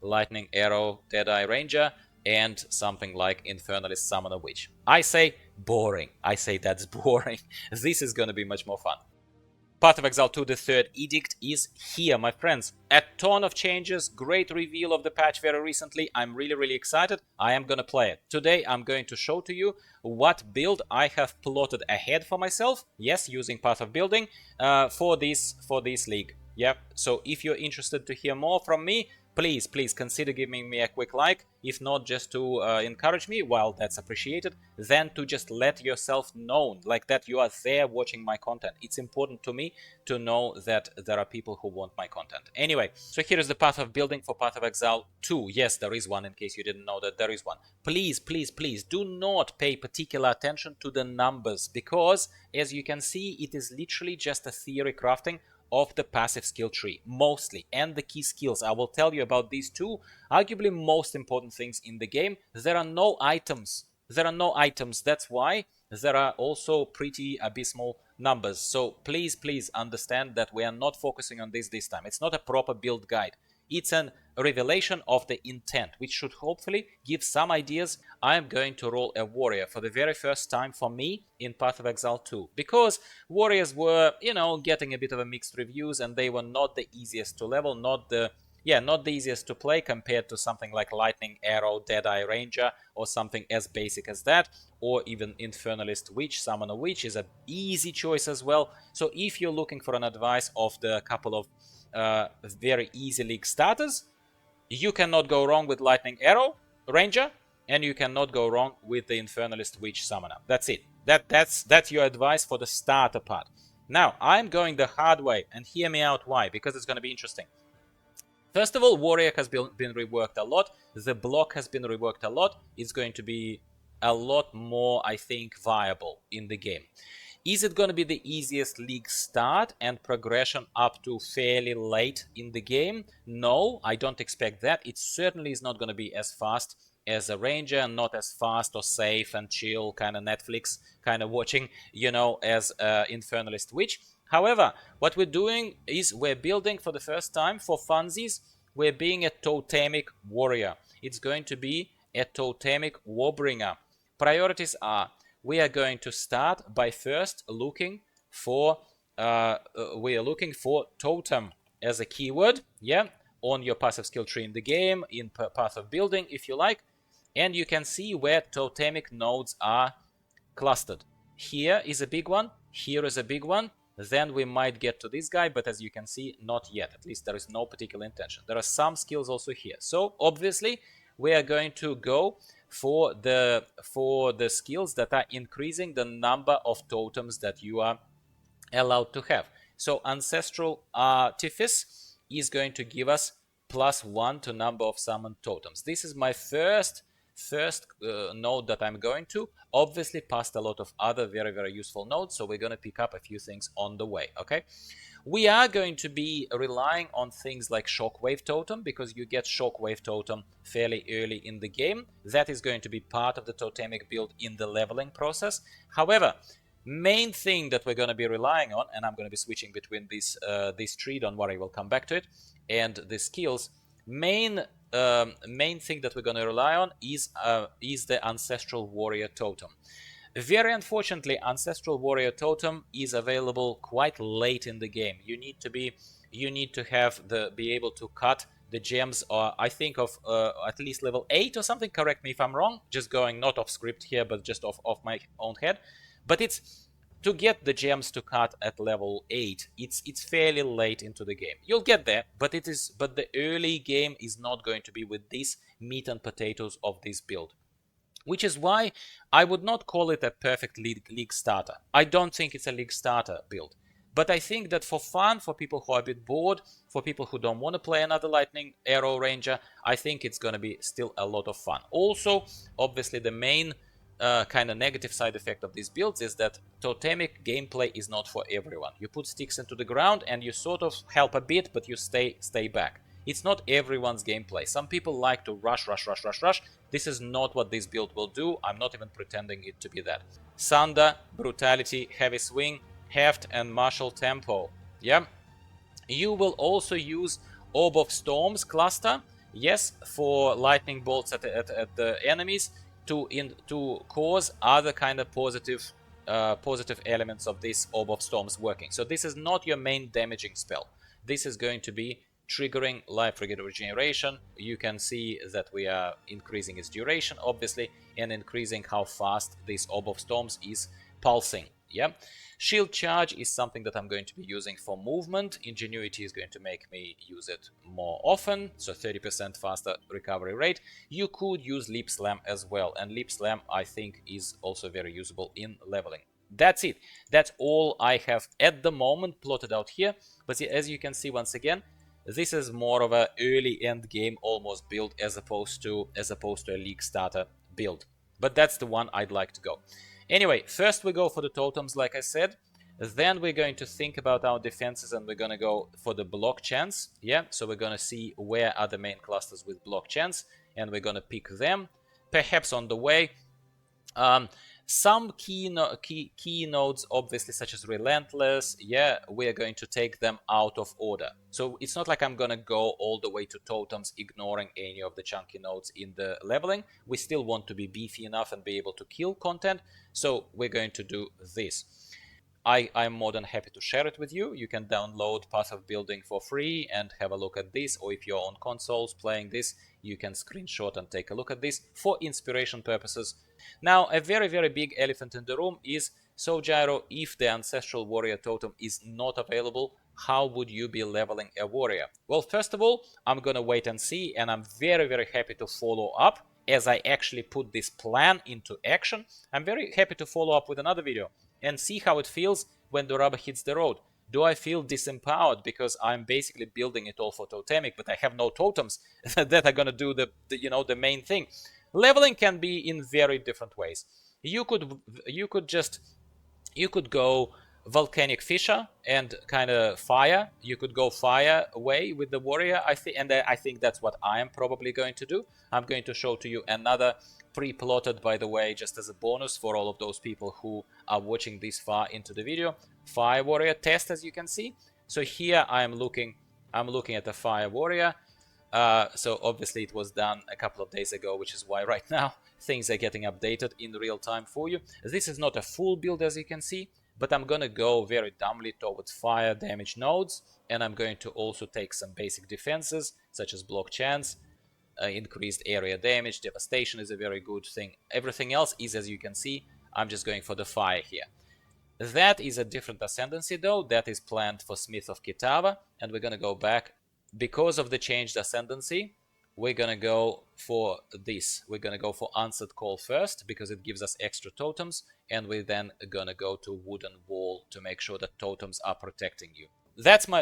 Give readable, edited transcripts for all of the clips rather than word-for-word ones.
Lightning Arrow, Deadeye Ranger, and something like Infernalist Summoner Witch. I say boring. I say that's boring. This is gonna be much more fun. Path of Exile 2, the Third Edict is here, my friends. A ton of changes, great reveal of the patch very recently. I'm really excited. I am gonna play it. Today I'm going to show to you what build I have plotted ahead for myself. Yes, using Path of Building for this league. Yeah, so if you're interested to hear more from me, please consider giving me a quick like. If not, just to encourage me, well, that's appreciated. Then to just let yourself know, like that you are there watching my content. It's important to me to know that there are people who want my content. Anyway, so here is the Path of Building for Path of Exile 2. Yes, there is one, in case you didn't know that there is one. Please do not pay particular attention to the numbers, because as you can see, it is literally just a theory crafting of the passive skill tree, mostly, and the key skills. I will tell you about these two, arguably most important things in the game. There are no items. That's why there are also pretty abysmal numbers. So please understand that we are not focusing on this time. It's not a proper build guide. It's a revelation of the intent, which should hopefully give some ideas. I am going to roll a warrior for the very first time for me in Path of Exile 2, because warriors were, getting a bit of a mixed reviews, and they were not the easiest to level, not the easiest to play compared to something like Lightning Arrow, Deadeye Ranger, or something as basic as that, or even Infernalist Witch, Summoner Witch is an easy choice as well. So if you're looking for an advice of the couple of very easy league starters, you cannot go wrong with Lightning Arrow Ranger, and you cannot go wrong with the Infernalist Witch Summoner. That's it. That's your advice for the starter part. Now, I'm going the hard way, and hear me out why, because it's going to be interesting. First of all, Warrior has been reworked a lot. The block has been reworked a lot. It's going to be a lot more, I think, viable in the game. Is it going to be the easiest league start and progression up to fairly late in the game? No, I don't expect that. It certainly is not going to be as fast as a Ranger, and not as fast or safe and chill kind of Netflix kind of watching, as Infernalist Witch. However, what we're doing is we're building for the first time for funsies. We're being a Totemic Warrior. It's going to be a Totemic Warbringer. Priorities are: we are going to start by first looking for totem as a keyword, on your passive skill tree in the game, in Path of Building, if you like, and you can see where totemic nodes are clustered. Here is a big one, here is a big one, then we might get to this guy, but as you can see, not yet. At least there is no particular intention. There are some skills also here. So obviously we are going to go for the skills that are increasing the number of totems that you are allowed to have. So Ancestral Artifice is going to give us +1 to number of summoned totems. This is my first node that I'm going to. Obviously past a lot of other very useful nodes, so we're going to pick up a few things on the way. Okay, we are going to be relying on things like Shockwave Totem, because you get Shockwave Totem fairly early in the game. That is going to be part of the totemic build in the leveling process. However, main thing that we're going to be relying on, and I'm going to be switching between this tree, don't worry, we'll come back to it, and the skills. Main thing that we're going to rely on is the Ancestral Warrior Totem. Very unfortunately, Ancestral Warrior Totem is available quite late in the game. You need to be be able to cut the gems, or I think of at least level 8 or something. Correct me if I'm wrong. Just going not off script here, but just off my own head. But it's to get the gems to cut at level 8. It's fairly late into the game. You'll get there, but the early game is not going to be with this meat and potatoes of this build. Which is why I would not call it a perfect league starter. I don't think it's a league starter build. But I think that for fun, for people who are a bit bored, for people who don't want to play another Lightning Arrow Ranger, I think it's going to be still a lot of fun. Also, obviously the main kind of negative side effect of these builds is that totemic gameplay is not for everyone. You put sticks into the ground and you sort of help a bit, but you stay back. It's not everyone's gameplay. Some people like to rush. This is not what this build will do. I'm not even pretending it to be that. Sunder, Brutality, Heavy Swing, Heft, and Martial Tempo. Yeah. You will also use Orb of Storms cluster, Yes, for lightning bolts at the enemies to cause other kind of positive elements of this Orb of Storms working. So this is not your main damaging spell. This is going to be triggering life regeneration. You can see that we are increasing its duration, obviously, and increasing how fast this Orb of Storms is pulsing. Yeah. Shield charge is something that I'm going to be using for movement. Ingenuity is going to make me use it more often, so 30% faster recovery rate. You could use Leap Slam as well, and Leap Slam I think is also very usable in leveling. That's it. That's all I have at the moment plotted out here. But as you can see, once again, this is more of a early end game almost build as opposed to a league starter build. But that's the one I'd like to go. Anyway, first we go for the totems, like I said. Then we're going to think about our defenses and we're going to go for the block chance. Yeah, so we're going to see where are the main clusters with block chance and we're going to pick them. Perhaps on the way, some key nodes, obviously, such as Relentless, yeah, we're going to take them out of order. So it's not like I'm gonna go all the way to totems, ignoring any of the chunky nodes in the leveling. We still want to be beefy enough and be able to kill content, so we're going to do this. I'm more than happy to share it with you. You can download Path of Building for free and have a look at this, or if you're on consoles playing this, you can screenshot and take a look at this for inspiration purposes. Now, a very, very big elephant in the room is, so Gyro, if the Ancestral Warrior Totem is not available, how would you be leveling a warrior? Well, first of all, I'm gonna wait and see, and I'm very, very happy to follow up as I actually put this plan into action. I'm very happy to follow up with another video and see how it feels when the rubber hits the road. Do I feel disempowered because I'm basically building it all for Totemic, but I have no totems that are gonna do the main thing? Leveling can be in very different ways. You could go volcanic fissure and kind of fire. You could go fire away with the warrior, I think that's what I am probably going to do. I'm going to show to you another pre-plotted, by the way, just as a bonus for all of those people who are watching this far into the video, fire warrior test, as you can see. So here I'm looking at the fire warrior. So obviously it was done a couple of days ago, which is why right now things are getting updated in real time for you. This is not a full build, as you can see, but I'm gonna go very dumbly towards fire damage nodes, and I'm going to also take some basic defenses such as block chance, increased area damage, devastation is a very good thing. Everything else is, as you can see, I'm just going for the fire here. That is a different ascendancy though. That is planned for Smith of Kitava, and we're gonna go back. Because of the changed ascendancy, we're gonna go for this. We're gonna go for Answered Call first because it gives us extra totems, and we're then gonna go to Wooden Wall to make sure that totems are protecting you.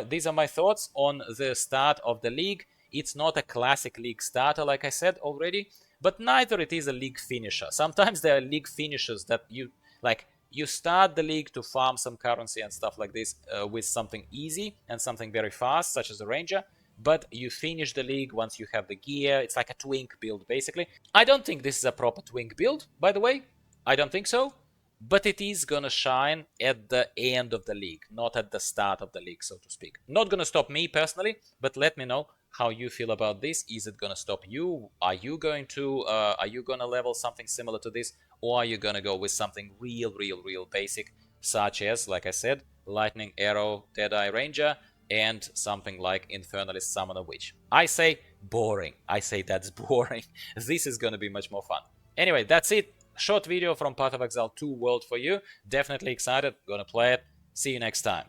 These are my thoughts on the start of the league. It's not a classic league starter, like I said already, but neither it is a league finisher. Sometimes there are league finishers that you start the league to farm some currency and stuff like this with something easy and something very fast, such as a ranger, but you finish the league once you have the gear. It's like a twink build, basically. I don't think this is a proper twink build, by the way. I don't think so. But it is gonna shine at the end of the league, not at the start of the league, so to speak. Not gonna stop me personally, but let me know how you feel about this. Is it gonna stop you? Are you gonna level something similar to this, or are you gonna go with something real basic, such as, like I said, Lightning Arrow, Deadeye Ranger, and something like Infernalist Summoner Witch? I say boring. I say that's boring. This is gonna be much more fun. Anyway, that's it. Short video from Path of Exile 2 World for you. Definitely excited. Gonna play it. See you next time.